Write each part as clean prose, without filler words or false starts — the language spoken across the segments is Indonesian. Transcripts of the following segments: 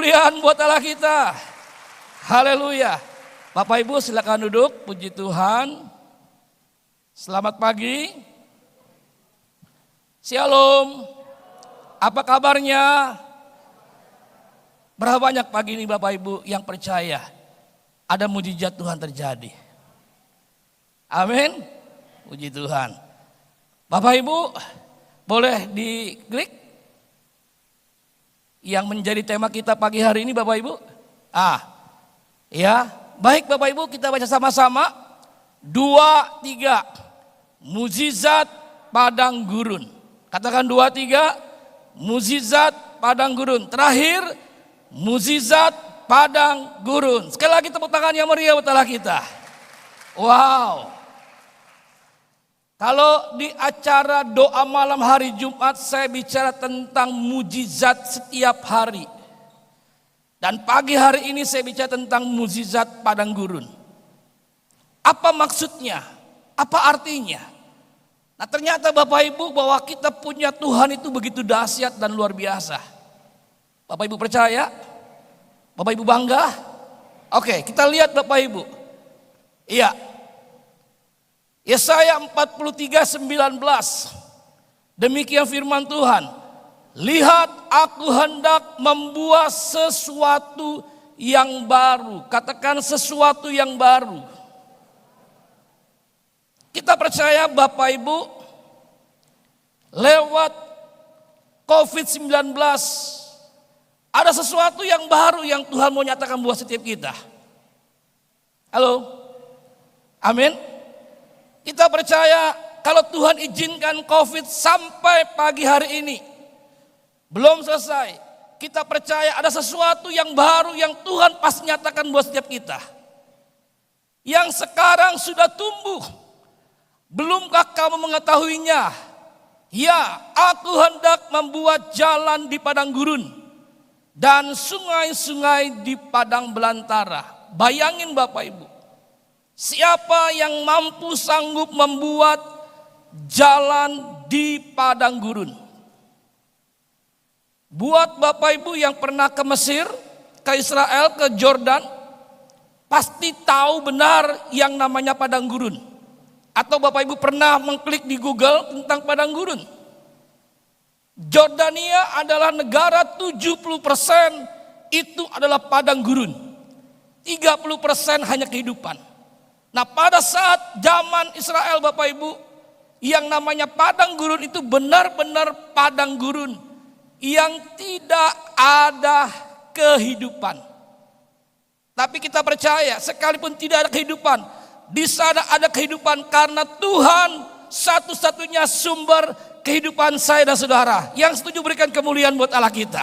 kemuliaan buat Allah kita. Haleluya. Bapak Ibu silakan duduk, puji Tuhan. Selamat pagi. Shalom. Apa kabarnya? Berapa banyak pagi ini Bapak Ibu yang percaya ada mujizat Tuhan terjadi? Amin. Puji Tuhan. Bapak Ibu boleh diklik yang menjadi tema kita pagi hari ini Bapak Ibu. Ya, baik Bapak Ibu, kita baca sama-sama. 2, 3, mujizat padang gurun. Katakan 2, 3, mujizat padang gurun. Terakhir, mujizat padang gurun. Sekali lagi tepuk tangan yang meriah buat Allah kita. Wow. Kalau di acara doa malam hari Jumat saya bicara tentang mujizat setiap hari. Dan pagi hari ini saya bicara tentang mujizat padang gurun. Apa maksudnya? Apa artinya? Nah ternyata Bapak Ibu bahwa kita punya Tuhan itu begitu dahsyat dan luar biasa. Bapak Ibu percaya? Bapak Ibu bangga? Oke, kita lihat Bapak Ibu. Iya. Yesaya 43:19. Demikian firman Tuhan. Lihat aku hendak membuat sesuatu yang baru. Katakan sesuatu yang baru. Kita percaya Bapak Ibu lewat COVID-19 ada sesuatu yang baru yang Tuhan mau nyatakan buat setiap kita. Halo? Amin? Kita percaya kalau Tuhan izinkan COVID sampai pagi hari ini belum selesai, kita percaya ada sesuatu yang baru yang Tuhan pasti nyatakan buat setiap kita. Yang sekarang sudah tumbuh, belumkah kamu mengetahuinya? Ya, aku hendak membuat jalan di padang gurun dan sungai-sungai di padang belantara. Bayangin Bapak Ibu, siapa yang mampu sanggup membuat jalan di padang gurun? Buat Bapak Ibu yang pernah ke Mesir, ke Israel, ke Jordan, pasti tahu benar yang namanya padang gurun. Atau Bapak Ibu pernah mengklik di Google tentang padang gurun. Jordania adalah negara 70% itu adalah padang gurun. 30% hanya kehidupan. Nah pada saat zaman Israel Bapak Ibu, yang namanya padang gurun itu benar-benar padang gurun yang tidak ada kehidupan. Tapi kita percaya sekalipun tidak ada kehidupan, di sana ada kehidupan karena Tuhan satu-satunya sumber kehidupan saya dan saudara. Yang setuju berikan kemuliaan buat Allah kita.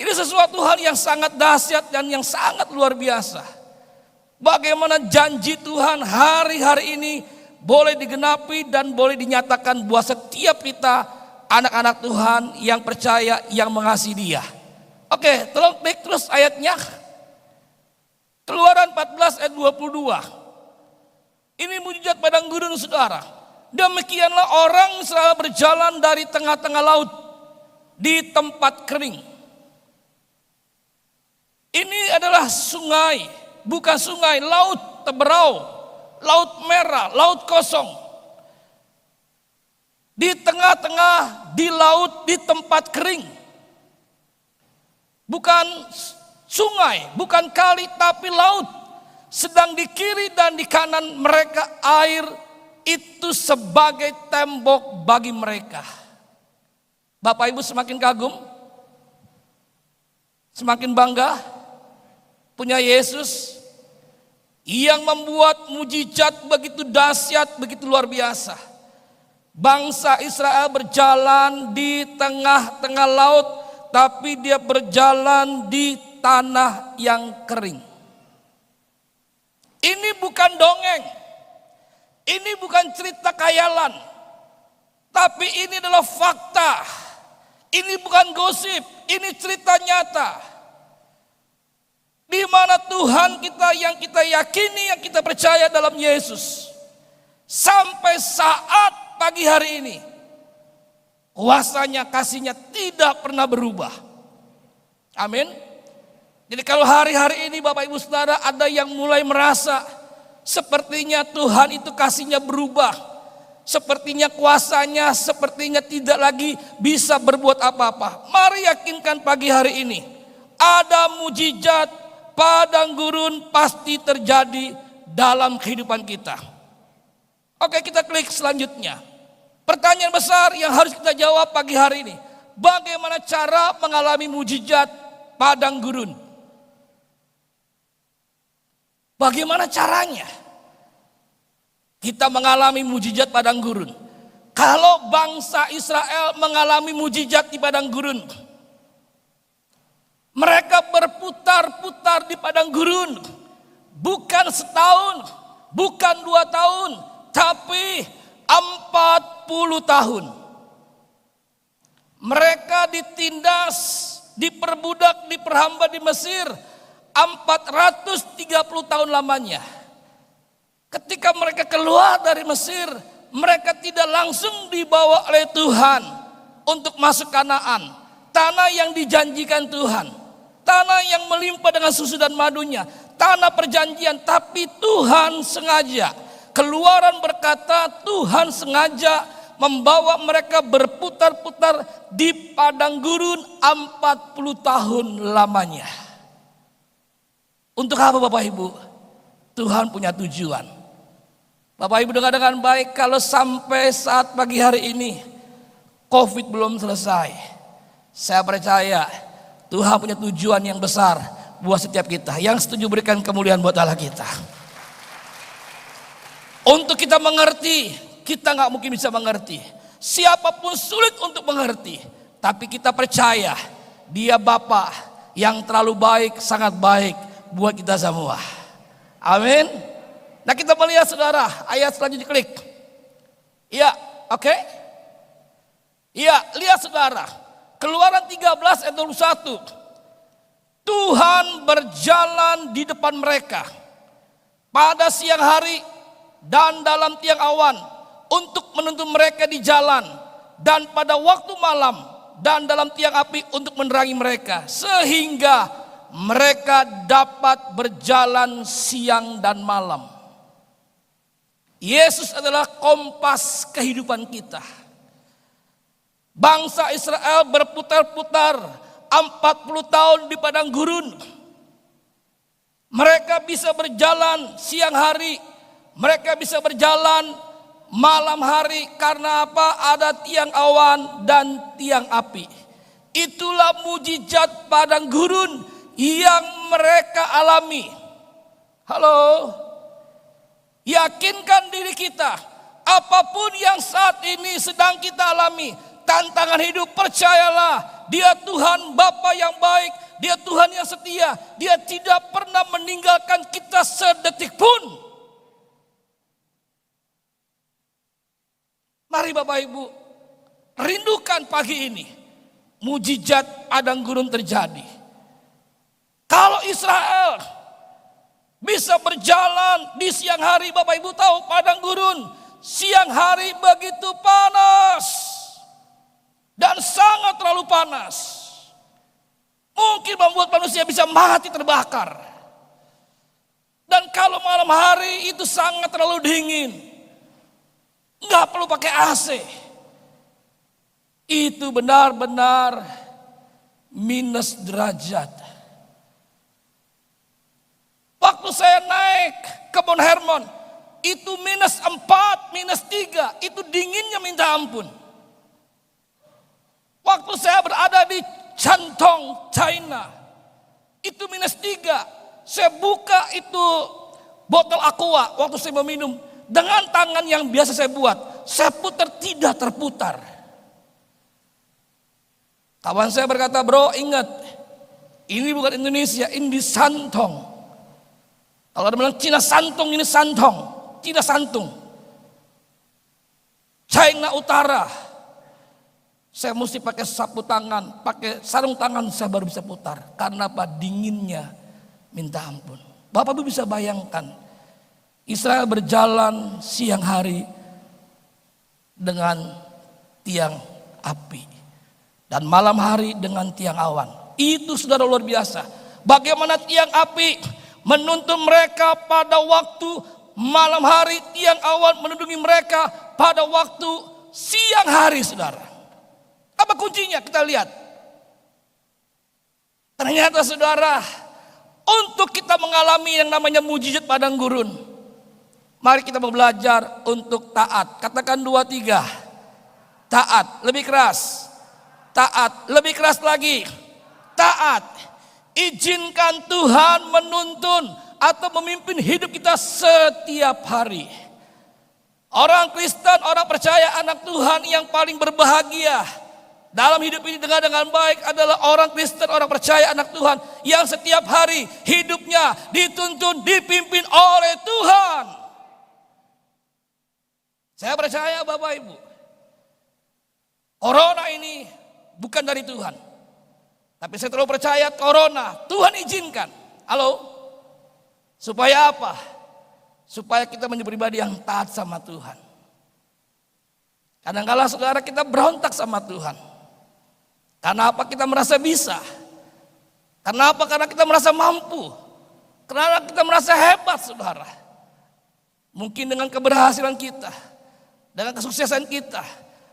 Ini sesuatu hal yang sangat dahsyat dan yang sangat luar biasa. Bagaimana janji Tuhan hari-hari ini boleh digenapi dan boleh dinyatakan buat setiap kita anak-anak Tuhan yang percaya, yang mengasihi Dia. Oke, tolong klik terus ayatnya. Keluaran 14 ayat 22. Ini mujizat padang gurun saudara. Demikianlah orang Israel berjalan dari tengah-tengah laut di tempat kering. Ini adalah sungai, bukan sungai, laut teberau, laut merah, laut kosong. Di tengah-tengah, di laut, di tempat kering. Bukan sungai, bukan kali, tapi laut. Sedang di kiri dan di kanan mereka air itu sebagai tembok bagi mereka. Bapak Ibu semakin kagum, semakin bangga punya Yesus yang membuat mujizat begitu dahsyat, begitu luar biasa. Bangsa Israel berjalan di tengah-tengah laut, tapi dia berjalan di tanah yang kering. Ini bukan dongeng, ini bukan cerita khayalan, tapi ini adalah fakta. Ini bukan gosip, ini cerita nyata. Di mana Tuhan kita yang kita yakini, yang kita percaya dalam Yesus. Sampai saat pagi hari ini, kuasanya, kasihnya tidak pernah berubah. Amin. Jadi kalau hari-hari ini Bapak Ibu Saudara ada yang mulai merasa sepertinya Tuhan itu kasihnya berubah, sepertinya kuasanya, sepertinya tidak lagi bisa berbuat apa-apa. Mari yakinkan pagi hari ini, ada mujizat padang gurun pasti terjadi dalam kehidupan kita. Oke, kita klik selanjutnya. Pertanyaan besar yang harus kita jawab pagi hari ini. Bagaimana cara mengalami mujizat padang gurun? Bagaimana caranya kita mengalami mujizat padang gurun? Kalau bangsa Israel mengalami mujizat di padang gurun, mereka berputar-putar di padang gurun, bukan setahun, bukan 2 tahun, tapi 40 tahun. Mereka ditindas, diperbudak, diperhamba di Mesir 430 tahun lamanya. Ketika mereka keluar dari Mesir, mereka tidak langsung dibawa oleh Tuhan untuk masuk Kanaan, tanah yang dijanjikan Tuhan, tanah yang melimpah dengan susu dan madunya, tanah perjanjian. Tapi Tuhan sengaja, Keluaran berkata Tuhan sengaja membawa mereka berputar-putar di padang gurun 40 tahun lamanya. Untuk apa Bapak Ibu? Tuhan punya tujuan. Bapak Ibu dengar dengan baik, kalau sampai saat pagi hari ini COVID belum selesai, saya percaya Tuhan punya tujuan yang besar buat setiap kita. Yang setuju berikan kemuliaan buat Allah kita. Untuk kita mengerti, kita gak mungkin bisa mengerti. Siapapun sulit untuk mengerti, tapi kita percaya Dia Bapa yang terlalu baik, sangat baik buat kita semua. Amin. Nah, kita melihat saudara, ayat selanjutnya klik. Iya, oke. Iya, lihat saudara. Keluaran 13 ayat 21. Tuhan berjalan di depan mereka pada siang hari dan dalam tiang awan untuk menuntun mereka di jalan, dan pada waktu malam dan dalam tiang api untuk menerangi mereka, sehingga mereka dapat berjalan siang dan malam. Yesus adalah kompas kehidupan kita. Bangsa Israel berputar-putar 40 tahun di padang gurun. Mereka bisa berjalan siang hari, mereka bisa berjalan malam hari. Karena apa? Ada tiang awan dan tiang api. Itulah mujizat padang gurun yang mereka alami. Halo, yakinkan diri kita, apapun yang saat ini sedang kita alami, tantangan hidup, percayalah, Dia Tuhan Bapa yang baik, Dia Tuhan yang setia, Dia tidak pernah meninggalkan kita sedetik pun. Mari Bapak Ibu, rindukan pagi ini, mujizat padang gurun terjadi. Kalau Israel bisa berjalan di siang hari, Bapak Ibu tahu padang gurun siang hari begitu panas dan sangat terlalu panas. Mungkin membuat manusia bisa mati terbakar. Dan kalau malam hari itu sangat terlalu dingin, nggak perlu pakai AC. Itu benar-benar minus derajat. Waktu saya naik ke Mount Hermon, itu minus 4, minus 3, itu dinginnya minta ampun. Waktu saya berada di Shantung, China, itu minus 3. Saya buka itu botol aqua waktu saya meminum. Dengan tangan yang biasa saya buat, saya putar tidak terputar. Kawan saya berkata, bro ingat, ini bukan Indonesia, ini di Shantung. Kalau ada bilang Cina Santung, ini Santong, Cina Santung. China Utara. Saya mesti pakai sapu tangan, pakai sarung tangan saya baru bisa putar. Karena apa? Dinginnya minta ampun. Bapak Ibu bisa bayangkan, Israel berjalan siang hari dengan tiang api dan malam hari dengan tiang awan. Itu saudara luar biasa. Bagaimana tiang api menuntun mereka pada waktu malam hari, tiang awan melindungi mereka pada waktu siang hari, saudara. Apa kuncinya? Kita lihat. Ternyata saudara, untuk kita mengalami yang namanya mujizat padang gurun, mari kita mau belajar untuk taat. Katakan 2, 3. Taat, lebih keras. Taat, lebih keras lagi. Taat. Izinkan Tuhan menuntun atau memimpin hidup kita setiap hari. Orang Kristen, orang percaya, anak Tuhan yang paling berbahagia dalam hidup ini dengan baik adalah orang Kristen, orang percaya, anak Tuhan yang setiap hari hidupnya dituntun, dipimpin oleh Tuhan. Saya percaya Bapak Ibu, corona ini bukan dari Tuhan. Tapi saya terlalu percaya corona Tuhan izinkan. Halo? Supaya apa? Supaya kita menjadi pribadi yang taat sama Tuhan. Kadang-kala saudara kita berontak sama Tuhan. Karena apa? Kita merasa bisa. Karena apa? Karena kita merasa mampu. Karena kita merasa hebat, saudara. Mungkin dengan keberhasilan kita, dengan kesuksesan kita,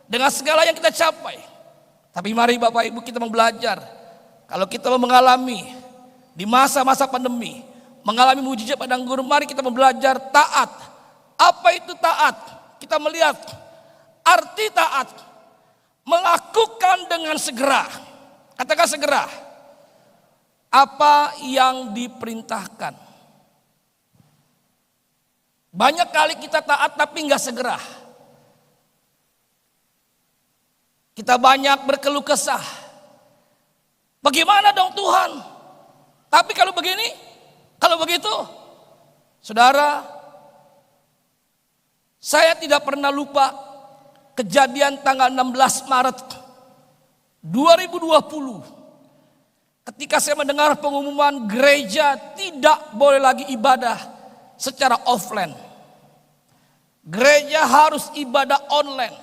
dengan segala yang kita capai. Tapi mari Bapak Ibu kita mau belajar. Kalau kita mau mengalami di masa-masa pandemi, mengalami mujizat padang gurun, mari kita mau belajar taat. Apa itu taat? Kita melihat arti taat. Melakukan dengan segera. Katakan segera. Apa yang diperintahkan. Banyak kali kita taat tapi nggak segera. Kita banyak berkeluh kesah. Bagaimana dong Tuhan? Tapi kalau begini, kalau begitu, saudara, saya tidak pernah lupa kejadian tanggal 16 Maret 2020. Ketika saya mendengar pengumuman gereja tidak boleh lagi ibadah secara offline. Gereja harus ibadah online.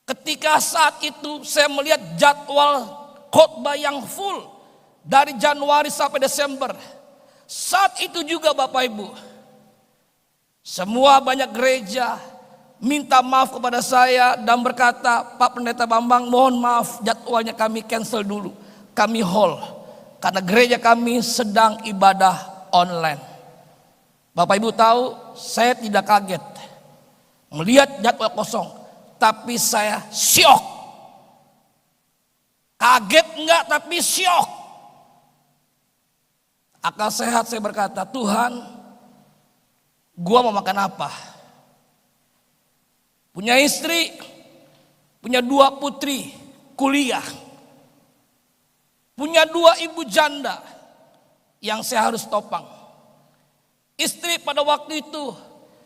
Ketika saat itu saya melihat jadwal khotbah yang full dari Januari sampai Desember. Saat itu juga Bapak Ibu, semua banyak gereja minta maaf kepada saya dan berkata, Pak Pendeta Bambang mohon maaf jadwalnya kami cancel dulu. Kami hold karena gereja kami sedang ibadah online. Bapak Ibu tahu saya tidak kaget melihat jadwal kosong. Tapi saya syok. Kaget enggak tapi syok. Akal sehat saya berkata, Tuhan, gua mau makan apa? Punya istri, punya 2 putri kuliah. Punya 2 ibu janda yang saya harus topang. Istri pada waktu itu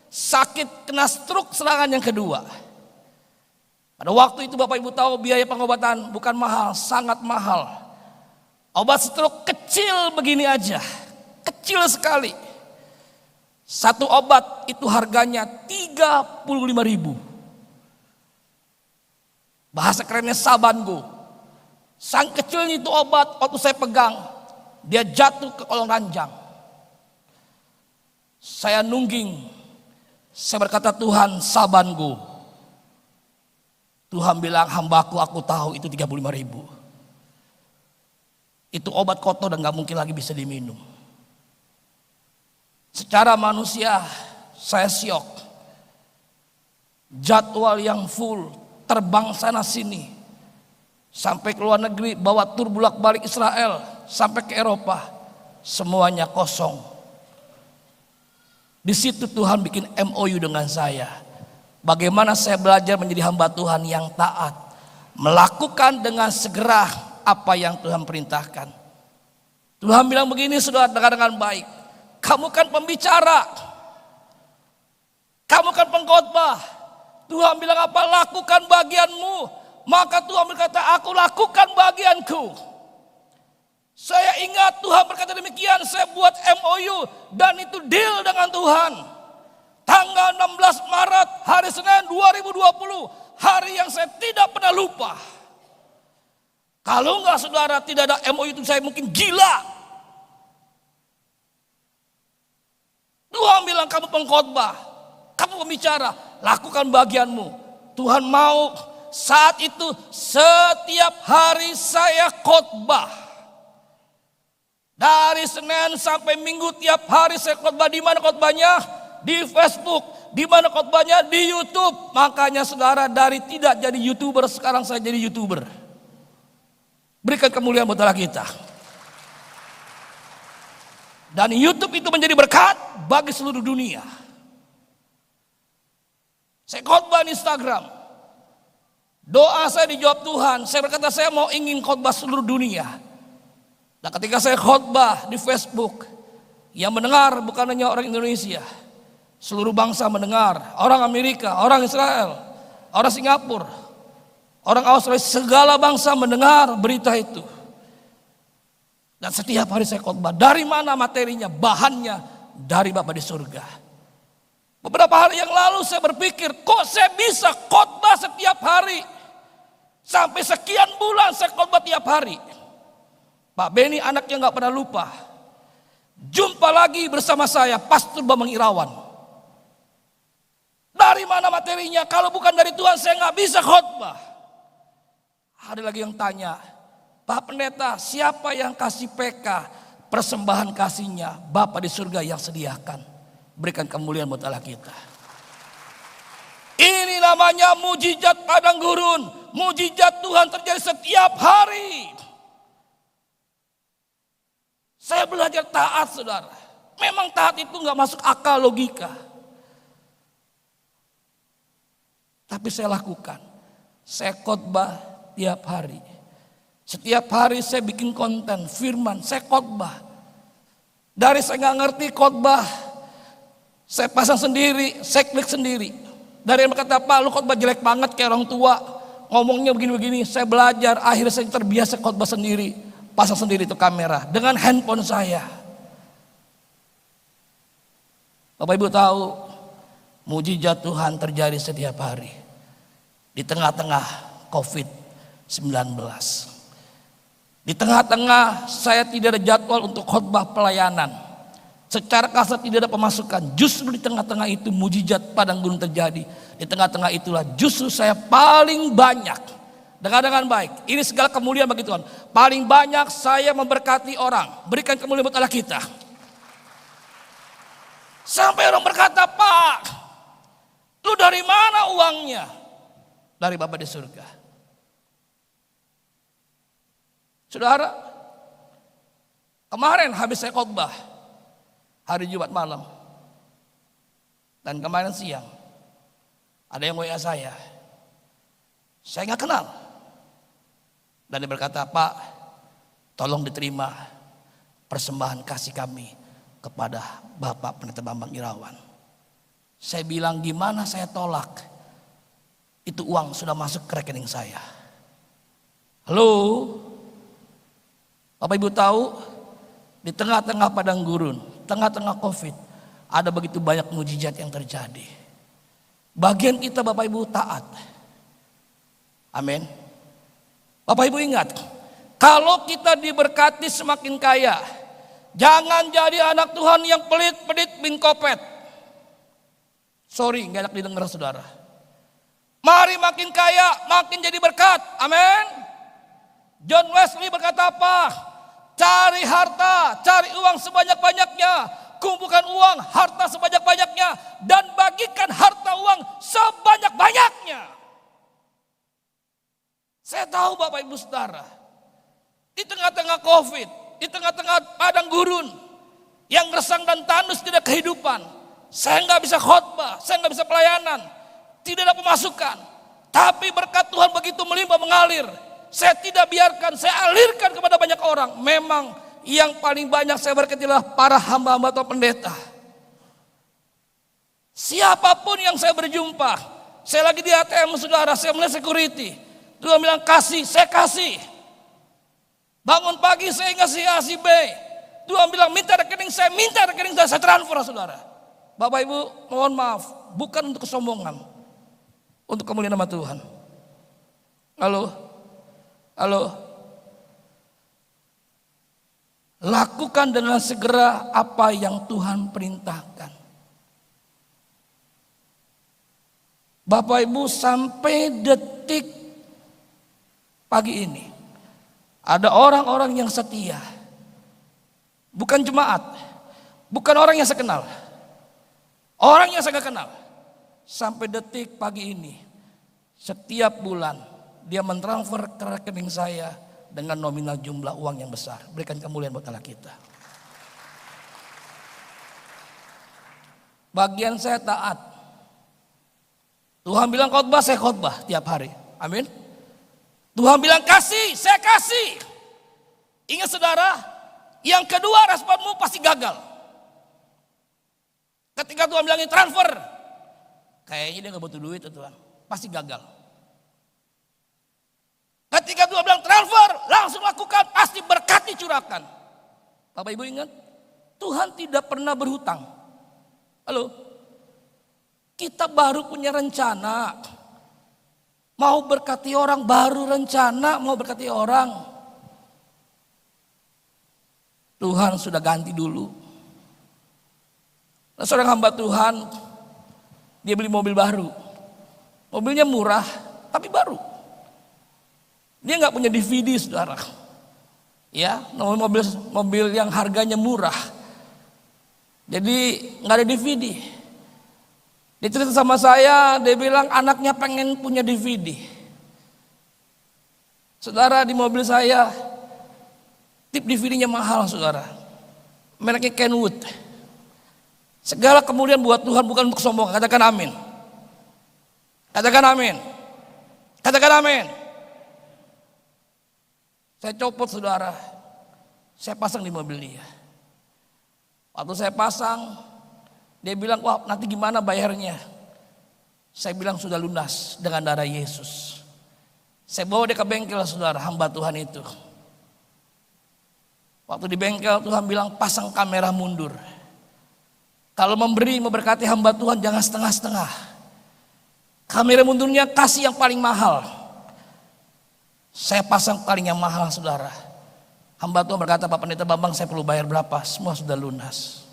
sakit kena stroke serangan yang kedua. Pada waktu itu Bapak Ibu tahu biaya pengobatan bukan mahal, sangat mahal. Obat stroke kecil begini aja, kecil sekali. Satu obat itu harganya 35.000. Bahasa kerennya Sabango. Sang kecilnya itu obat waktu saya pegang, dia jatuh ke kolong ranjang. Saya nungging, saya berkata Tuhan Sabango. Tuhan bilang hambaku aku tahu itu 35.000. Itu obat kotor dan gak mungkin lagi bisa diminum. Secara manusia saya syok. Jadwal yang full, terbang sana sini. Sampai ke luar negeri, bawa tur bolak balik Israel. Sampai ke Eropa, semuanya kosong. Di situ Tuhan bikin MOU dengan saya. Bagaimana saya belajar menjadi hamba Tuhan yang taat. Melakukan dengan segera apa yang Tuhan perintahkan. Tuhan bilang begini, saudara, dengar dengan baik. Kamu kan pembicara. Kamu kan pengkhotbah. Tuhan bilang apa? Lakukan bagianmu. Maka Tuhan berkata, aku lakukan bagianku. Saya ingat Tuhan berkata demikian. Saya buat MOU dan itu deal dengan Tuhan. Tanggal 16 Maret hari Senin 2020, hari yang saya tidak pernah lupa. Kalau enggak saudara tidak ada MOU itu saya mungkin gila. Tuhan bilang kamu pengkhotbah, kamu pembicara, lakukan bagianmu. Tuhan mau saat itu setiap hari saya khotbah. Dari Senin sampai Minggu tiap hari saya khotbah. Di mana khotbahnya? Di Facebook. Di mana khotbahnya? Di YouTube. Makanya saudara dari tidak jadi YouTuber sekarang saya jadi YouTuber. Berikan kemuliaan buat Allah kita. Dan YouTube itu menjadi berkat bagi seluruh dunia. Saya khotbah di Instagram. Doa saya dijawab Tuhan. Saya berkata saya mau ingin khotbah seluruh dunia. Dan ketika saya khotbah di Facebook, yang mendengar bukan hanya orang Indonesia, seluruh bangsa mendengar. Orang Amerika, orang Israel, orang Singapura, orang Australia, segala bangsa mendengar berita itu. Dan setiap hari saya khotbah. Dari mana materinya? Bahannya dari Bapa di surga. Beberapa hari yang lalu saya berpikir, kok saya bisa khotbah setiap hari? Sampai sekian bulan saya khotbah tiap hari. Pak Beni anaknya gak pernah lupa. Jumpa lagi bersama saya, Pastor Bambang Irawan. Dari mana materinya? Kalau bukan dari Tuhan saya gak bisa khotbah. Ada lagi yang tanya, Pak Pendeta, siapa yang kasih PK persembahan kasihnya? Bapa di surga yang sediakan. Berikan kemuliaan buat Allah kita. Ini namanya mujizat padang gurun. Mujizat Tuhan terjadi setiap hari. Saya belajar taat saudara. Memang taat itu gak masuk akal logika. Tapi saya lakukan. Saya khotbah tiap hari. Setiap hari saya bikin konten firman, saya khotbah. Dari saya gak ngerti khotbah, saya pasang sendiri, saya klik sendiri. Dari yang berkata, Pak lu khotbah jelek banget kayak orang tua, ngomongnya begini-begini. Saya belajar, akhirnya saya terbiasa khotbah sendiri. Pasang sendiri itu kamera dengan handphone saya. Bapak Ibu tahu, mujizat Tuhan terjadi setiap hari. Di tengah-tengah COVID-19. Di tengah-tengah saya tidak ada jadwal untuk khotbah pelayanan. Secara kasar tidak ada pemasukan. Justru di tengah-tengah itu mujizat padang gurun terjadi. Di tengah-tengah itulah justru saya paling banyak. Dengar dengan baik. Ini segala kemuliaan bagi Tuhan. Paling banyak saya memberkati orang. Berikan kemuliaan buat Allah kita. Sampai orang berkata, Pak, lu dari mana uangnya? Dari Bapa di surga. Saudara, kemarin habis saya khotbah hari Jumat malam. Dan kemarin siang ada yang WA saya. Saya nggak kenal. Dan dia berkata, Pak, tolong diterima persembahan kasih kami kepada Bapak Pendeta Bambang Irawan. Saya bilang, gimana saya tolak? Itu uang sudah masuk ke rekening saya. Halo? Bapak Ibu tahu, di tengah-tengah padang gurun, tengah-tengah COVID, ada begitu banyak mujizat yang terjadi. Bagian kita Bapak Ibu taat. Amin. Bapak Ibu ingat, kalau kita diberkati semakin kaya, jangan jadi anak Tuhan yang pelit-pelit bin kopet. Sorry, gak enak didengar saudara. Mari makin kaya, makin jadi berkat. Amin. John Wesley berkata apa? Cari harta, cari uang sebanyak-banyaknya. Kumpulkan uang, harta sebanyak-banyaknya. Dan bagikan harta uang sebanyak-banyaknya. Saya tahu Bapak Ibu Saudara, di tengah-tengah COVID, di tengah-tengah padang gurun, yang resang dan tandus tidak kehidupan. Saya nggak bisa khotbah, saya nggak bisa pelayanan, tidak ada pemasukan. Tapi berkat Tuhan begitu melimpah mengalir. Saya tidak biarkan, saya alirkan kepada banyak orang. Memang yang paling banyak saya berkatilah para hamba-hamba atau pendeta. Siapapun yang saya berjumpa, saya lagi di ATM saudara, saya melihat security. Tuhan bilang kasih, saya kasih. Bangun pagi saya ngasih A, si B. Tuhan bilang minta rekening saya transfer saudara. Bapak Ibu mohon maaf, bukan untuk kesombongan. Untuk kemuliaan nama Tuhan. Halo, halo. Lakukan dengan segera apa yang Tuhan perintahkan. Bapak Ibu, sampai detik pagi ini ada orang-orang yang setia. Bukan jemaat, bukan orang yang saya kenal. Orang yang saya kenal. Sampai detik pagi ini, setiap bulan dia mentransfer ke rekening saya dengan nominal jumlah uang yang besar. Berikan kemuliaan buat Allah kita. Bagian saya taat. Tuhan bilang khotbah, saya khotbah tiap hari. Amin. Tuhan bilang kasih, saya kasih. Ingat saudara, yang kedua responmu pasti gagal. Ketika Tuhan bilangin transfer, kayaknya dia gak butuh duit Tuhan, pasti gagal. Ketika Tuhan bilang transfer, langsung lakukan, pasti berkat dicurahkan. Bapak Ibu ingat, Tuhan tidak pernah berhutang. Halo? Kita baru punya rencana, mau berkati orang, baru rencana mau berkati orang. Tuhan sudah ganti dulu. Nah, seorang hamba Tuhan, dia beli mobil baru. Mobilnya murah, tapi baru. Dia nggak punya DVD, saudara. Ya, mobil yang harganya murah. Jadi nggak ada DVD. Dia cerita sama saya, dia bilang anaknya pengen punya DVD. Saudara, di mobil saya, tip DVD-nya mahal, saudara. Mereknya Kenwood. Segala kemuliaan buat Tuhan, bukan untuk kesombongan. Katakan amin. Katakan amin. Katakan amin. Saya copot, saudara. Saya pasang di mobil dia. Waktu saya pasang, dia bilang, wah nanti gimana bayarnya? Saya bilang sudah lunas dengan darah Yesus. Saya bawa dia ke bengkel, saudara, hamba Tuhan itu. Waktu di bengkel Tuhan bilang pasang kamera mundur. Kalau memberi, memberkati hamba Tuhan jangan setengah-setengah. Kamera mundurnya kasih yang paling mahal. Saya pasang paling yang mahal, saudara. Hamba Tuhan berkata, Pak Pendeta Bambang saya perlu bayar berapa? Semua sudah lunas.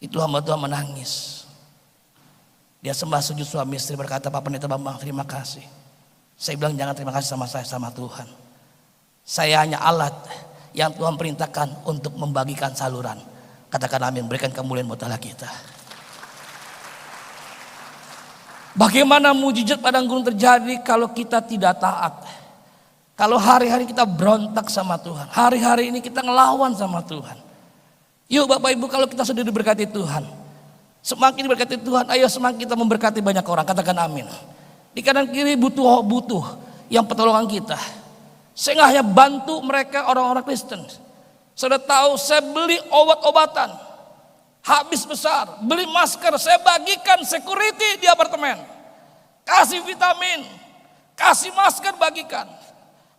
Itu hamba Tuhan menangis. Dia sembah sujud suami istri berkata, Pak Pendeta Bambang terima kasih. Saya bilang jangan terima kasih sama saya, sama Tuhan. Saya hanya alat yang Tuhan perintahkan untuk membagikan saluran. Katakan amin, berikan kemuliaan buat Allah kita. Bagaimana mujizat padang gurun terjadi kalau kita tidak taat? Kalau hari-hari kita berontak sama Tuhan, hari-hari ini kita ngelawan sama Tuhan. Yuk Bapak Ibu, kalau kita sudah diberkati Tuhan, semakin diberkati Tuhan, ayo semakin kita memberkati banyak orang. Katakan amin. Di kanan kiri butuh yang pertolongan kita. Saya nggak hanya bantu mereka orang-orang Kristen. Sudah tahu saya beli obat-obatan habis besar, beli masker, saya bagikan security di apartemen, kasih vitamin, kasih masker bagikan.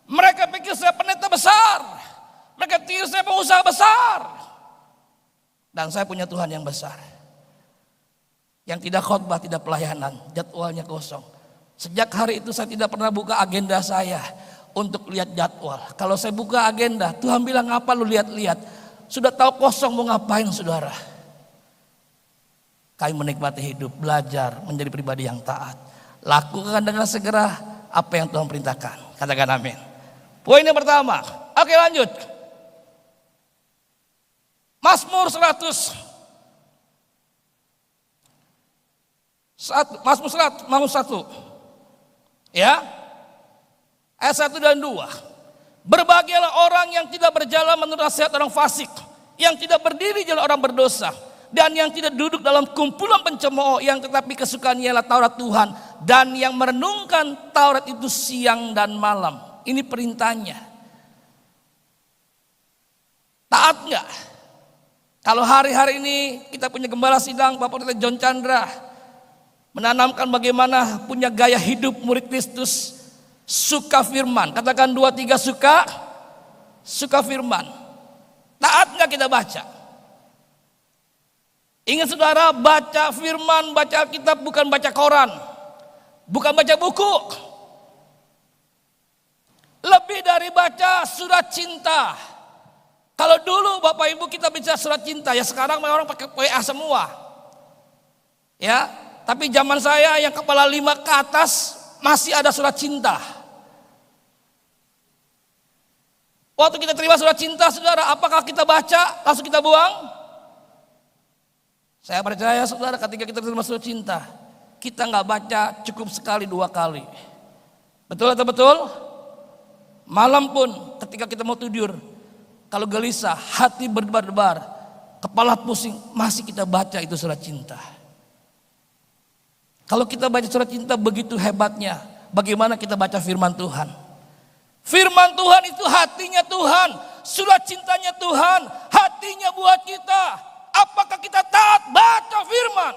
Mereka pikir saya pendeta besar, mereka pikir saya pengusaha besar. Dan saya punya Tuhan yang besar. Yang tidak khotbah, tidak pelayanan, jadwalnya kosong. Sejak hari itu saya tidak pernah buka agenda saya untuk lihat jadwal. Kalau saya buka agenda, Tuhan bilang apa lu lihat-lihat. Sudah tahu kosong mau ngapain, saudara. Kami menikmati hidup, belajar menjadi pribadi yang taat. Lakukan dengan segera apa yang Tuhan perintahkan. Katakan amin. Poin yang pertama. Oke, lanjut. Mazmur 100. Mazmur 1. Ya. Ayat 1 dan 2. Berbahagialah orang yang tidak berjalan menurut nasihat orang fasik, yang tidak berdiri jalan orang berdosa, dan yang tidak duduk dalam kumpulan pencemooh, yang tetapi kesukaannya ialah Taurat Tuhan, dan yang merenungkan Taurat itu siang dan malam. Ini perintahnya. Taat enggak? Kalau hari-hari ini kita punya gembala sidang Bapak Pendeta John Chandra menanamkan bagaimana punya gaya hidup murid Kristus, suka firman. Katakan 2-3 suka firman. Taat enggak kita baca? Ingat saudara, baca firman, baca Alkitab bukan baca koran, bukan baca buku. Lebih dari baca surat cinta. Kalau dulu Bapak Ibu kita bicara surat cinta, ya sekarang orang pakai WA semua. Ya, tapi zaman saya yang kepala 5 ke atas masih ada surat cinta. Waktu kita terima surat cinta, saudara, apakah kita baca langsung kita buang? Saya percaya saudara, ketika kita terima surat cinta, kita nggak baca cukup sekali 2 kali. Betul atau betul? Malam pun ketika kita mau tidur, kalau gelisah, hati berdebar-debar, kepala pusing, masih kita baca itu surat cinta. Kalau kita baca surat cinta begitu hebatnya, bagaimana kita baca firman Tuhan? Firman Tuhan itu hatinya Tuhan, surat cintanya Tuhan, hatinya buat kita. Apakah kita taat baca firman?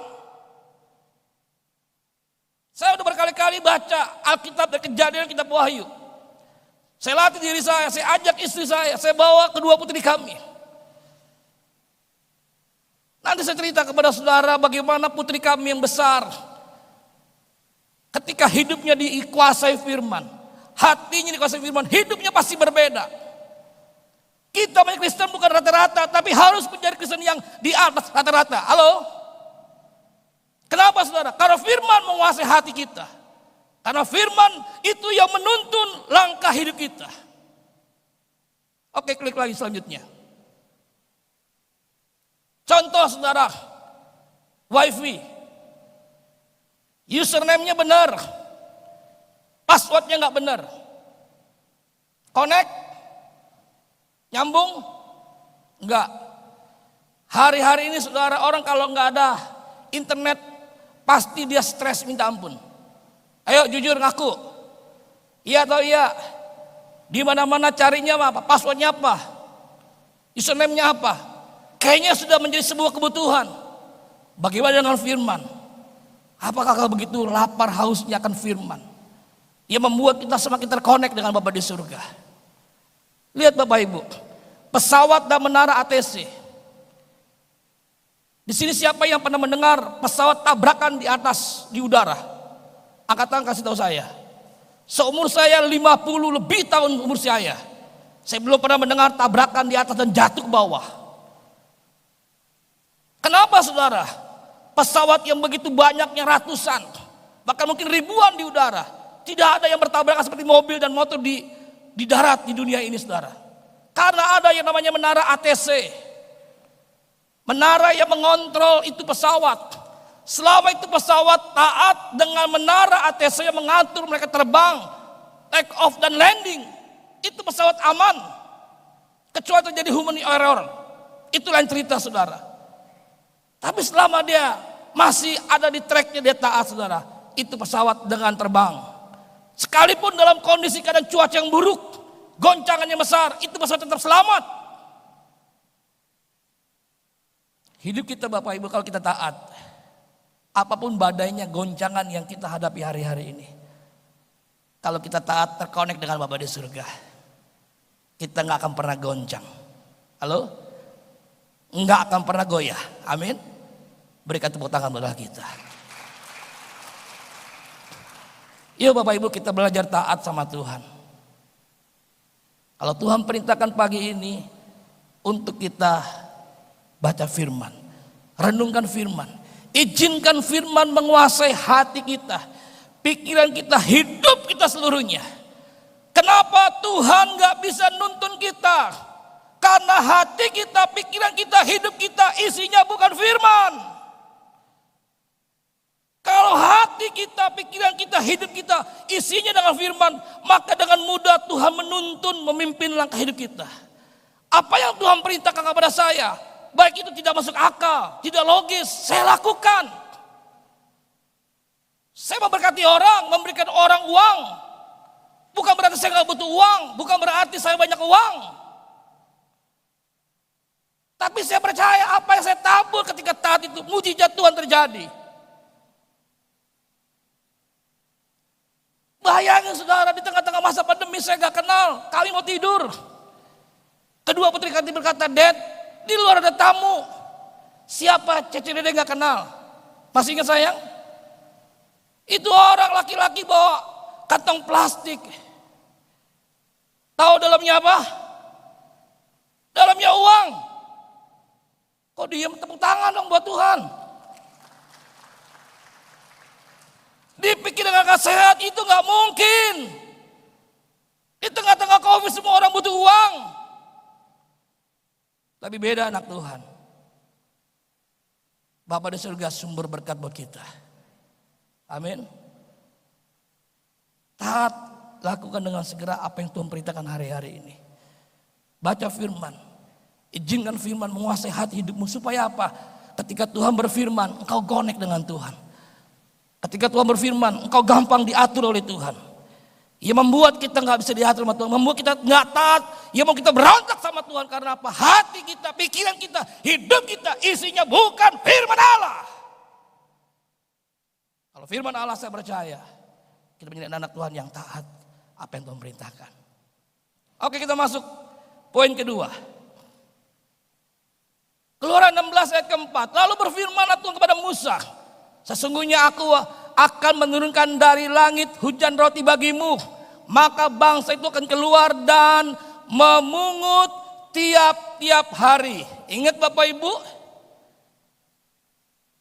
Saya udah berkali-kali baca Alkitab dari Kejadian, kitab Wahyu. Saya latih diri saya ajak istri saya bawa kedua putri kami. Nanti saya cerita kepada saudara bagaimana putri kami yang besar, ketika hidupnya dikuasai firman, hatinya dikuasai firman, hidupnya pasti berbeda. Kita banyak Kristen bukan rata-rata, tapi harus menjadi Kristen yang di atas rata-rata. Halo? Kenapa saudara? Karena firman menguasai hati kita. Karena firman itu yang menuntun langkah hidup kita. Oke, klik lagi selanjutnya. Contoh saudara, WiFi. Username-nya benar. Password-nya nggak benar. Connect? Nyambung? Enggak. Hari-hari ini saudara, orang kalau nggak ada internet pasti dia stres minta ampun. Ayo jujur ngaku. Iya atau iya? Di mana-mana carinya apa? Passwordnya apa? Username-nya apa? Kayaknya sudah menjadi sebuah kebutuhan. Bagaimana dengan firman? Apakah kalau begitu lapar hausnya akan firman? Ia membuat kita semakin terkonek dengan Bapa di surga. Lihat Bapak Ibu, pesawat dan menara ATC. Di sini siapa yang pernah mendengar pesawat tabrakan di atas di udara? Angkat tangan kasih tahu saya. Seumur saya 50 lebih tahun umur saya belum pernah mendengar tabrakan di atas dan jatuh ke bawah. Kenapa saudara? Pesawat yang begitu banyaknya ratusan, bahkan mungkin ribuan di udara, tidak ada yang bertabrakan seperti mobil dan motor di darat di dunia ini saudara. Karena ada yang namanya menara ATC. Menara yang mengontrol itu pesawat. Selama itu pesawat taat dengan menara ATC yang mengatur mereka terbang, take off dan landing, itu pesawat aman. Kecuali terjadi human error, itu lain cerita saudara. Tapi selama dia masih ada di tracknya, dia taat saudara, itu pesawat dengan terbang. Sekalipun dalam kondisi keadaan cuaca yang buruk, goncangannya besar, itu pesawat tetap selamat. Hidup kita Bapak Ibu kalau kita taat, apapun badainya, goncangan yang kita hadapi hari-hari ini, kalau kita taat terkonek dengan Bapa di surga, kita nggak akan pernah goncang. Halo? Nggak akan pernah goyah. Amin. Berikan tepuk tangan buat kita. Yuk Bapak Ibu kita belajar taat sama Tuhan. Kalau Tuhan perintahkan pagi ini untuk kita baca firman, renungkan firman, izinkan firman menguasai hati kita, pikiran kita, hidup kita seluruhnya. Kenapa Tuhan gak bisa nuntun kita? Karena hati kita, pikiran kita, hidup kita isinya bukan firman. Kalau hati kita, pikiran kita, hidup kita isinya dengan firman, maka dengan mudah Tuhan menuntun, memimpin langkah hidup kita. Apa yang Tuhan perintahkan kepada saya, baik itu tidak masuk akal, tidak logis, saya lakukan. Saya memberkati orang, memberikan orang uang. Bukan berarti saya gak butuh uang, bukan berarti saya banyak uang. Tapi saya percaya apa yang saya tabur ketika taat itu, mujizat Tuhan terjadi. Bayangin saudara, di tengah-tengah masa pandemi saya gak kenal, kami mau tidur. Kedua putri kami berkata, Dad, di luar ada tamu. Siapa? Cece Dede gak kenal. Masih ingat sayang? Itu orang laki-laki bawa kantong plastik. Tahu dalamnya apa? Dalamnya Kok diam? Tepuk tangan dong buat Tuhan. Dipikir dengan akal sehat itu nggak mungkin. Di tengah-tengah COVID semua orang butuh uang. Tapi beda anak Tuhan. Bapa di surga sumber berkat buat kita. Amin. Taat, lakukan dengan segera apa yang Tuhan perintahkan hari-hari ini. Baca firman. Izinkan firman menguasai hati hidupmu. Supaya apa? Ketika Tuhan berfirman, engkau connect dengan Tuhan. Ketika Tuhan berfirman, engkau gampang diatur oleh Tuhan. Ia membuat kita nggak bisa diatur sama Tuhan, membuat kita nggak taat. Ia mau kita berontak sama Tuhan karena apa? Hati kita, pikiran kita, hidup kita isinya bukan firman Allah. Kalau firman Allah saya percaya, kita menjadi anak Tuhan yang taat apa yang Tuhan perintahkan. Oke, kita masuk poin kedua. Keluaran 16 ayat keempat. Lalu berfirmanlah Tuhan kepada Musa, sesungguhnya aku akan menurunkan dari langit hujan roti bagimu. Maka bangsa itu akan keluar dan memungut tiap-tiap hari. Ingat Bapak Ibu?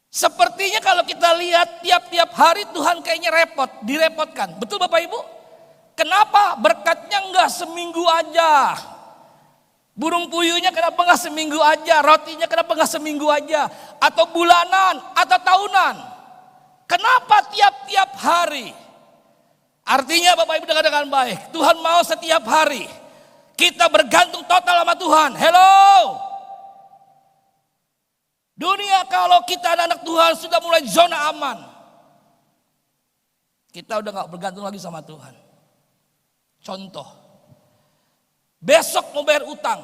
Sepertinya kalau kita lihat tiap-tiap hari Tuhan kayaknya direpotkan. Betul Bapak Ibu? Kenapa berkatnya enggak seminggu aja? Burung puyuhnya kenapa enggak seminggu aja? Rotinya kenapa enggak seminggu aja? Atau bulanan atau tahunan? Kenapa tiap-tiap hari? Artinya Bapak Ibu dengar dengan baik. Tuhan mau setiap hari kita bergantung total sama Tuhan. Hello. Dunia kalau kita anak Tuhan sudah mulai zona aman. Kita udah gak bergantung lagi sama Tuhan. Contoh. Besok mau bayar utang.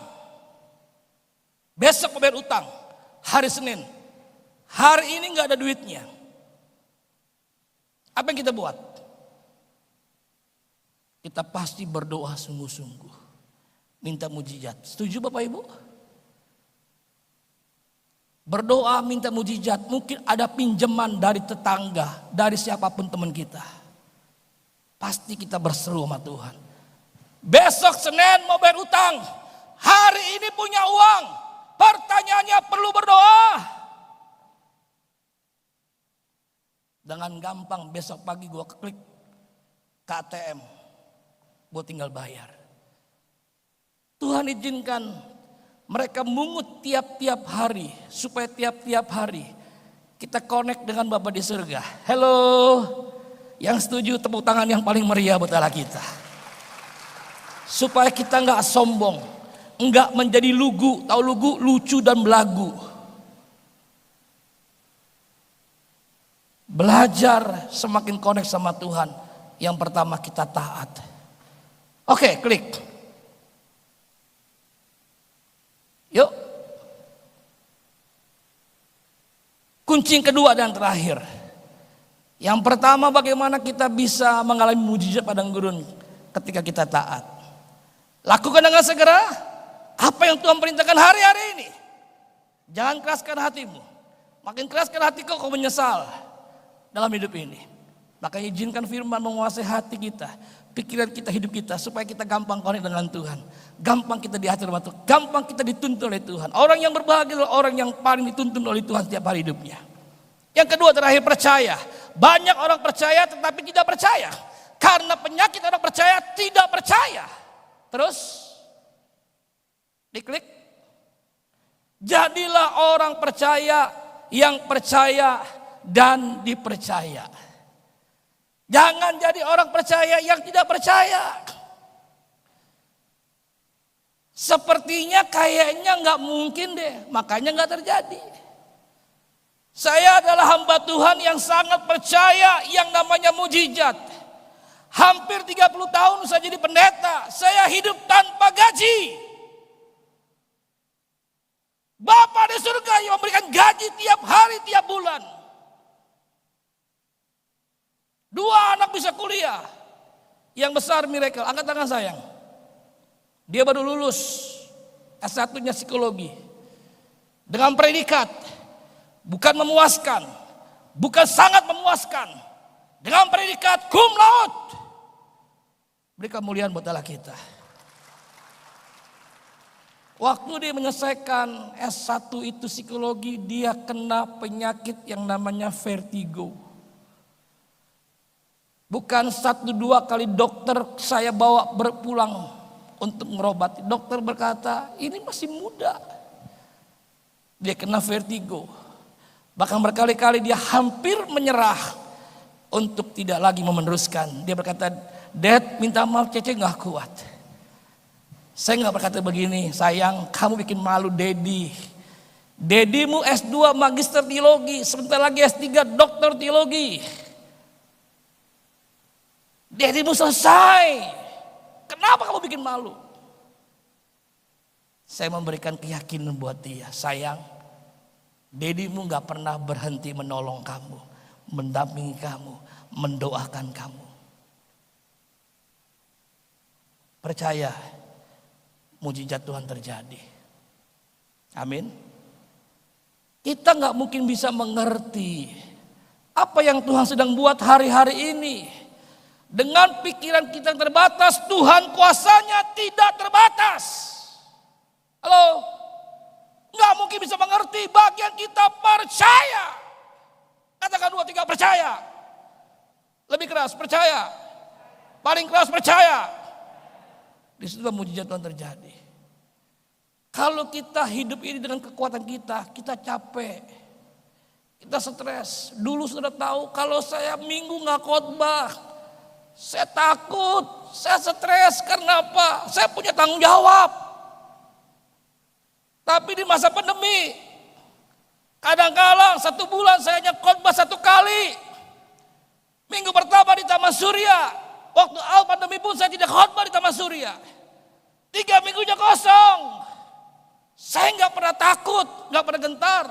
Besok mau bayar utang. Hari Senin. Hari ini gak ada duitnya. Apa yang kita buat? Kita pasti berdoa sungguh-sungguh. Minta mujizat. Setuju Bapak Ibu? Berdoa minta mujizat. Mungkin ada pinjaman dari tetangga. Dari siapapun teman kita. Pasti kita berseru sama Tuhan. Besok Senin mau bayar utang. Hari ini punya uang. Pertanyaannya perlu berdoa. Dengan gampang besok pagi gue klik ke ATM. Gue tinggal bayar. Tuhan izinkan mereka mungut tiap-tiap hari. Supaya tiap-tiap hari kita connect dengan Bapa di surga. Hello. Yang setuju tepuk tangan yang paling meriah buat Allah kita. Supaya kita gak sombong. Enggak menjadi lugu. Tahu lugu? Lucu dan belagu. Belajar semakin connect sama Tuhan. Yang pertama kita taat. Oke, klik. Yuk. Kunci yang kedua dan terakhir. Yang pertama bagaimana kita bisa mengalami mujizat padang gurun ketika kita taat. Lakukan dengan segera apa yang Tuhan perintahkan hari-hari ini. Jangan keraskan hatimu. Makin keraskan hati kau menyesal dalam hidup ini. Makanya izinkan firman menguasai hati kita, pikiran kita, hidup kita, supaya kita gampang connect dengan Tuhan. Gampang kita diatur oleh Tuhan, gampang kita dituntun oleh Tuhan. Orang yang berbahagia adalah orang yang paling dituntun oleh Tuhan setiap hari hidupnya. Yang kedua terakhir, percaya. Banyak orang percaya tetapi tidak percaya. Karena penyakit orang percaya tidak percaya. Terus diklik. Jadilah orang percaya yang percaya dan dipercaya. Jangan jadi orang percaya yang tidak percaya. Sepertinya kayaknya nggak mungkin deh, makanya nggak terjadi. Saya adalah hamba Tuhan yang sangat percaya yang namanya mujizat. Hampir 30 tahun saya jadi pendeta, saya hidup tanpa gaji. Bapa di surga yang memberikan gaji tiap hari, tiap bulan. 2 anak bisa kuliah. Yang besar miracle, angkat tangan sayang. Dia baru lulus S1-nya psikologi. Dengan predikat, bukan memuaskan, bukan sangat memuaskan. Dengan predikat cum laude. Beri kemuliaan buat Allah kita. Waktu dia menyelesaikan S1 itu psikologi, dia kena penyakit yang namanya vertigo. Bukan 1-2 kali dokter saya bawa berpulang untuk merobati. Dokter berkata, ini masih muda. Dia kena vertigo. Bahkan berkali-kali dia hampir menyerah untuk tidak lagi meneruskan. Dia berkata, Dad, minta maaf, Cece gak kuat. Saya gak berkata begini, sayang, kamu bikin malu Dedi. Dedimu S2 magister teologi, sebentar lagi S3 dokter teologi. Dedimu selesai. Kenapa kamu bikin malu? Saya memberikan keyakinan buat dia. Sayang, dedimu gak pernah berhenti menolong kamu, mendampingi kamu, mendoakan kamu. Percaya, mujizat Tuhan terjadi. Amin. Kita gak mungkin bisa mengerti apa yang Tuhan sedang buat hari-hari ini. Dengan pikiran kita yang terbatas, Tuhan kuasanya tidak terbatas. Halo, nggak mungkin bisa mengerti, bagian kita percaya. Katakan 2, 3 percaya. Lebih keras percaya. Paling keras percaya. Disitulah mujizat Tuhan terjadi. Kalau kita hidup ini dengan kekuatan kita capek. Kita stres. Dulu sudah tahu kalau saya minggu nggak khotbah, saya takut, saya stres. Karena apa? Saya punya tanggung jawab. Tapi di masa pandemi, kadang-kadang 1 bulan saya hanya khotbah 1 kali. Minggu pertama di Taman Surya. Waktu awal pandemi pun saya tidak khotbah di Taman Surya. 3 minggunya kosong. Saya nggak pernah takut, nggak pernah gentar.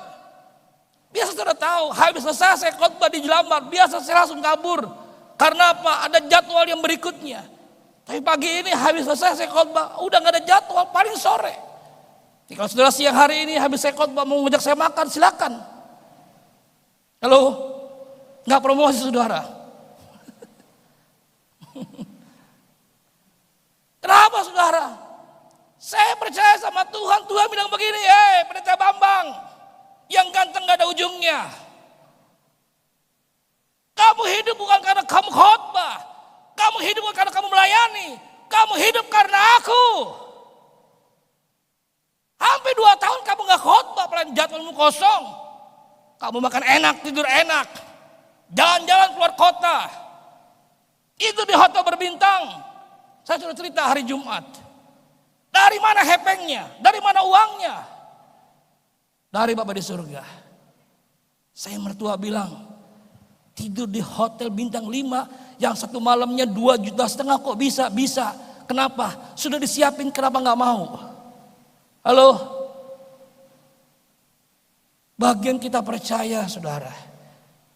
Biasa sudah tahu, habis selesai saya khotbah di Jelambar. Biasa saya langsung kabur. Karena apa? Ada jadwal yang berikutnya. Tapi pagi ini habis selesai saya khotbah, udah nggak ada jadwal, paling sore. Jadi kalau saudara siang hari ini habis saya khotbah mau ngajak saya makan, silakan. Halo, nggak promosi saudara. Kenapa saudara? Saya percaya sama Tuhan. Tuhan bilang begini, Pendeta Bambang, yang ganteng gak ada ujungnya. Kamu hidup bukan karena kamu khotbah. Kamu hidup bukan karena kamu melayani. Kamu hidup karena aku. Hampir 2 tahun kamu gak khotbah, apalagi jadwalmu kosong. Kamu makan enak, tidur enak. Jalan-jalan keluar kota. Itu di hotel berbintang. Saya sudah cerita hari Jumat. Dari mana hepengnya? Dari mana uangnya? Dari Bapa di surga. Saya mertua bilang, tidur di hotel bintang 5 yang 1 malamnya 2,5 juta kok bisa? Bisa. Kenapa? Sudah disiapin, kenapa gak mau? Halo? Bagian kita percaya saudara.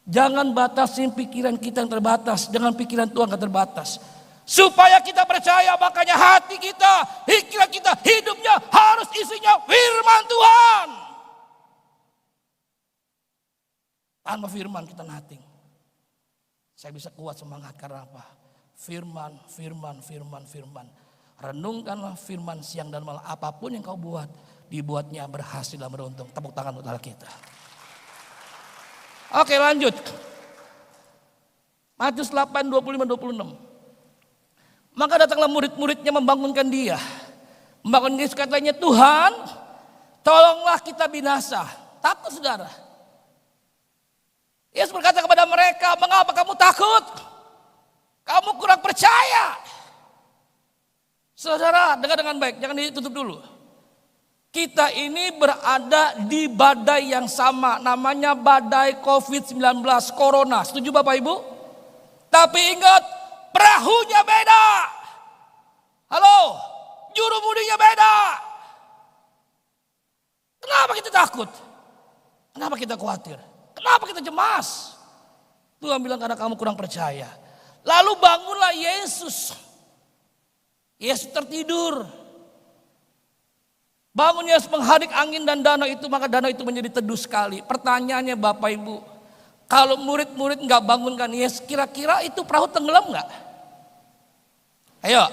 Jangan batasin pikiran kita yang terbatas dengan pikiran Tuhan yang terbatas. Supaya kita percaya, makanya hati kita, pikiran kita, hidupnya harus isinya firman Tuhan. Tanpa firman kita nothing. Saya bisa kuat semangat karena apa? Firman, firman, firman, firman. Renungkanlah firman siang dan malam. Apapun yang kau buat, dibuatnya berhasil dan beruntung. Tepuk tangan untuk kita. Oke, lanjut. Matius 8, 25-26. Maka datanglah murid-muridnya membangunkan dia. Membangunkan Yesus, katanya, Tuhan, tolonglah kita binasa. Takut saudara. Yesus berkata kepada mereka, mengapa kamu takut? Kamu kurang percaya. Saudara, dengar dengan baik, jangan ditutup dulu. Kita ini berada di badai yang sama, namanya badai COVID-19, Corona. Setuju Bapak Ibu? Tapi ingat, perahunya beda. Halo, juru mudinya beda. Kenapa kita takut? Kenapa kita khawatir? Kenapa kita cemas? Tuhan bilang karena kamu kurang percaya. Lalu bangunlah Yesus. Yesus tertidur. Bangun Yesus menghadik angin dan danau itu, maka danau itu menjadi teduh sekali. Pertanyaannya Bapak Ibu, kalau murid-murid nggak bangunkan Yesus, kira-kira itu perahu tenggelam nggak? Ayo,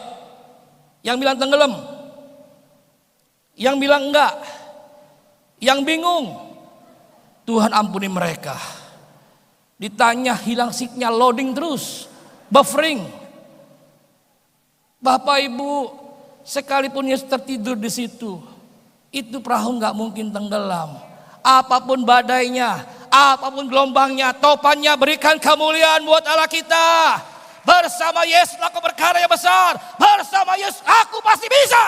yang bilang tenggelam. yang bilang enggak, yang bingung, Tuhan ampuni mereka. Ditanya hilang signal, loading terus, buffering. Bapak Ibu, sekalipun Yesus tertidur di situ, itu perahu nggak mungkin tenggelam. Apapun badainya, apapun gelombangnya, topannya, berikan kemuliaan buat Allah kita. Bersama Yesus aku berkarya besar, bersama Yesus aku pasti bisa.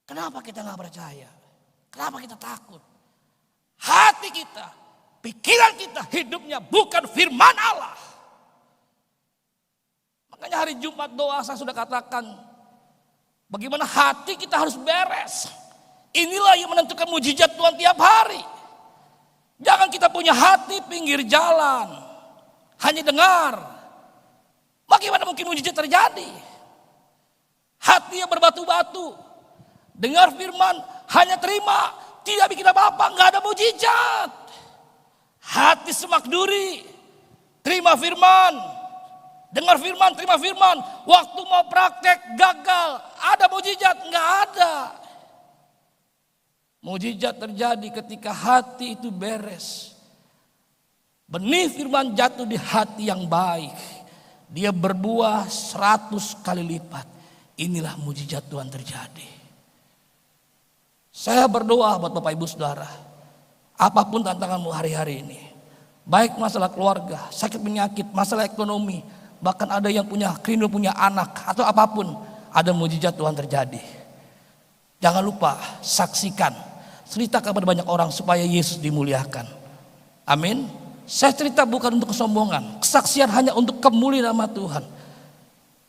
Kenapa kita nggak percaya? Kenapa kita takut? Hati kita, pikiran kita, hidupnya bukan firman Allah. Makanya hari Jumat doa saya sudah katakan, bagaimana hati kita harus beres. Inilah yang menentukan mujizat Tuhan tiap hari. Jangan kita punya hati pinggir jalan, hanya dengar. Bagaimana mungkin mujizat terjadi? Hati yang berbatu-batu, dengar firman, hanya terima, tidak bikin apa-apa, nggak ada mujizat. Hati semak duri, terima firman, dengar firman, terima firman. Waktu mau praktek gagal, ada mujizat? Nggak ada. Mujizat terjadi ketika hati itu beres. Benih firman jatuh di hati yang baik. Dia berbuah 100 kali lipat. Inilah mujizat Tuhan terjadi. Saya berdoa buat Bapak Ibu Saudara. Apapun tantanganmu hari-hari ini. Baik masalah keluarga, sakit penyakit, masalah ekonomi. Bahkan ada yang punya kerindu punya anak atau apapun. Ada mujizat Tuhan terjadi. Jangan lupa saksikan. Ceritakan kepada banyak orang supaya Yesus dimuliakan. Amin. Saya cerita bukan untuk kesombongan. Kesaksian hanya untuk kemuliaan nama Tuhan.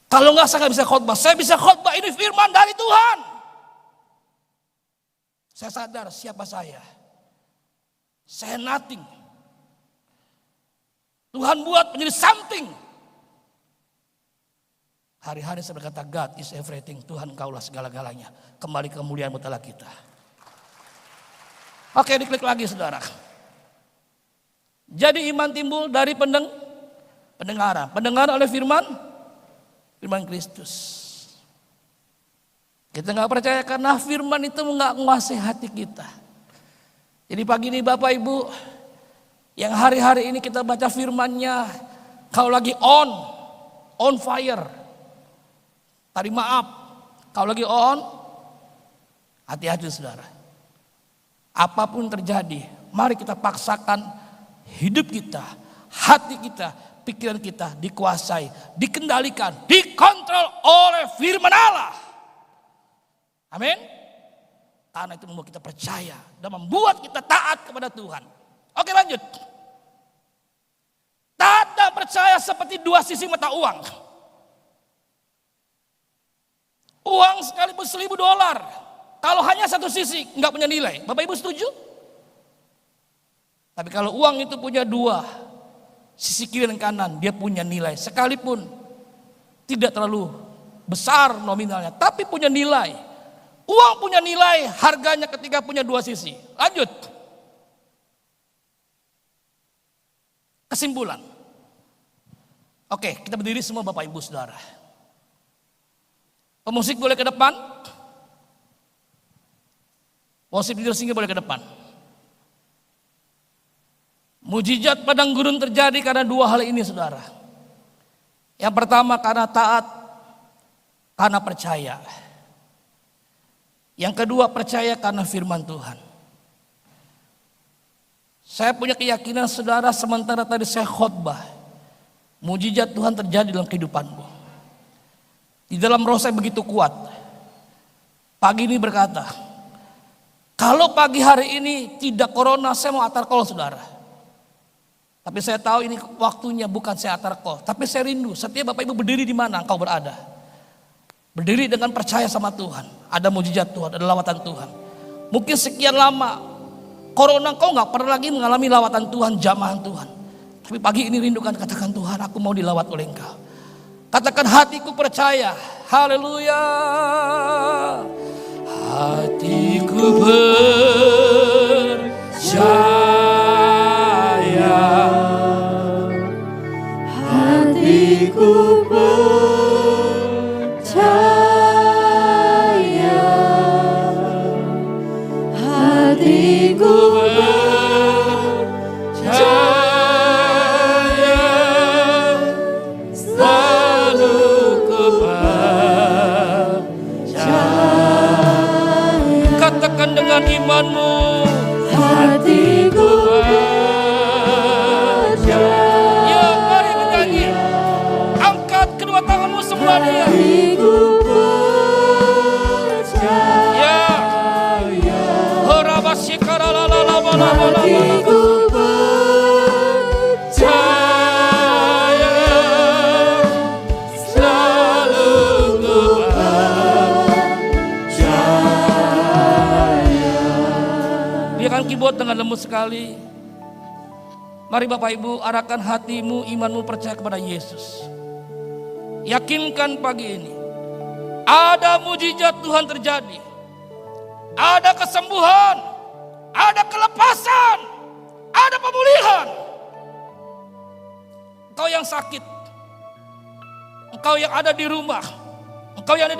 Kalau enggak saya nggak bisa khotbah. Saya bisa khotbah, ini firman dari Tuhan. Saya sadar siapa saya. Saya nothing. Tuhan buat menjadi something. Hari-hari saya berkata God is everything. Tuhan kaulah segala-galanya. Kembali kemuliaan buat Allah kita. Oke, diklik lagi saudara. Jadi iman timbul dari pendengaran. Pendengaran oleh firman Kristus. Kita nggak percaya karena firman itu nggak menguasai hati kita. Jadi pagi ini Bapak Ibu, yang hari-hari ini kita baca firmannya, kalau lagi on fire. Tadi maaf, kalau lagi hati-hati saudara. Apapun terjadi, mari kita paksakan hidup kita, hati kita, pikiran kita dikuasai, dikendalikan, dikontrol oleh firman Allah. Amin. Karena itu membuat kita percaya dan membuat kita taat kepada Tuhan. Oke, lanjut. Taat dan percaya seperti dua sisi mata uang. Uang sekalipun $1.000. Kalau hanya satu sisi nggak punya nilai, Bapak Ibu setuju? Tapi kalau uang itu punya dua, sisi kiri dan kanan, dia punya nilai. Sekalipun tidak terlalu besar nominalnya, tapi punya nilai. Uang punya nilai, harganya ketika punya dua sisi. Lanjut. Kesimpulan. Oke, kita berdiri semua Bapak Ibu Saudara. Pemusik boleh ke depan. Worship leader singgi boleh ke depan. Mujizat padang gurun terjadi karena dua hal ini saudara. Yang pertama karena taat, karena percaya. Yang kedua percaya karena firman Tuhan. Saya punya keyakinan saudara sementara tadi saya khotbah. Mujizat Tuhan terjadi dalam kehidupanmu. Di dalam roh saya begitu kuat. Pagi ini berkata, kalau pagi hari ini tidak corona, saya mau altar call saudara. Tapi saya tahu ini waktunya bukan saya altar call. Tapi saya rindu setiap Bapak Ibu berdiri di mana engkau berada. Berdiri dengan percaya sama Tuhan. Ada mujizat Tuhan, ada lawatan Tuhan. Mungkin sekian lama corona engkau gak pernah lagi mengalami lawatan Tuhan, jamahan Tuhan. Tapi pagi ini rindukan, katakan Tuhan aku mau dilawat oleh engkau. Katakan hatiku percaya. Haleluya. Hatiku percaya, hatiku percaya. dengan imanmu. Hatiku percaya. Ya, mari menyanyi. Angkat kedua tanganmu sembah Dia. Hatiku percaya. Ya. Horabashikaralalalabalabalabala. Hatiku percaya. Selalu ku percaya. Dia akan keyboard dengan lembut sekali. Mari Bapak Ibu, arahkan hatimu, imanmu percaya kepada Yesus. Yakinkan pagi ini, ada mujizat Tuhan terjadi. Ada kesembuhan, ada kelepasan, ada pemulihan. Engkau yang sakit, engkau yang ada di rumah, engkau yang ada di